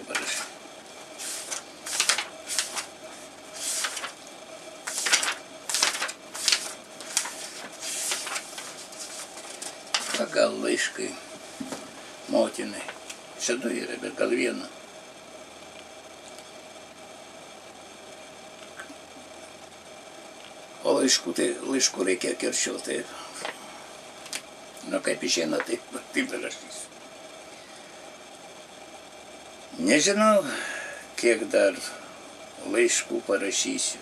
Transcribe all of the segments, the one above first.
parašai. Gal laiškai motinai. Čia du yra, bet gal vieną. O laiškų reikia kirčiuoti taip. Nu, kaip išeina, taip rašysiu. Nežinau, kiek dar laiškų parašysiu.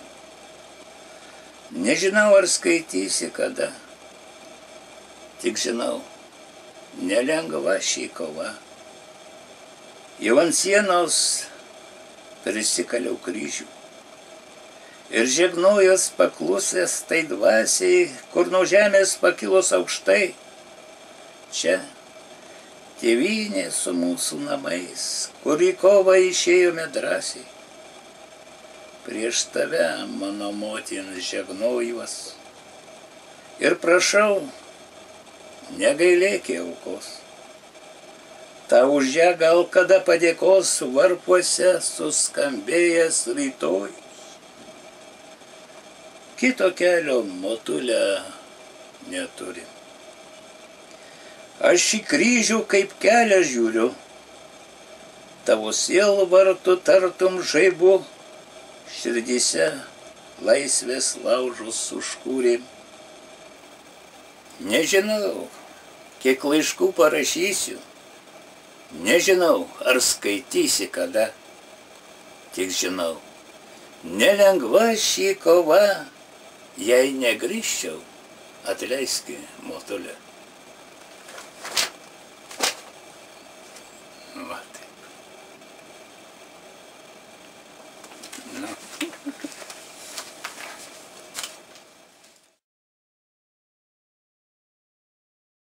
Nežinau, ar skaitysi kada. Tik žinau, nelengva šį kova. Jau ant sienos prisikaliau kryžių. Ir žegnojas paklusęs tai dvasiai, kur nuo žemės pakilus aukštai. Čia tėvynė su mūsų namais, kur į kovą išėjome drąsiai. Prieš tave, mano motin, žegnojuos. Ir prašau, negailėk aukos. Tau už ją gal kada padėkos varpuose suskambėjęs rytoj. Kito kelio, motulė, neturim. Aš į kryžių kaip kelią žiūriu, tavo sielvartų tartum žaibu, širdyse laisvės laužus užkūrėm. Nežinau, kiek laiškų parašysiu, nežinau, ar skaitysi kada, tik žinau, nelengva šį kova, jei negrįžčiau, atleiski, motulė.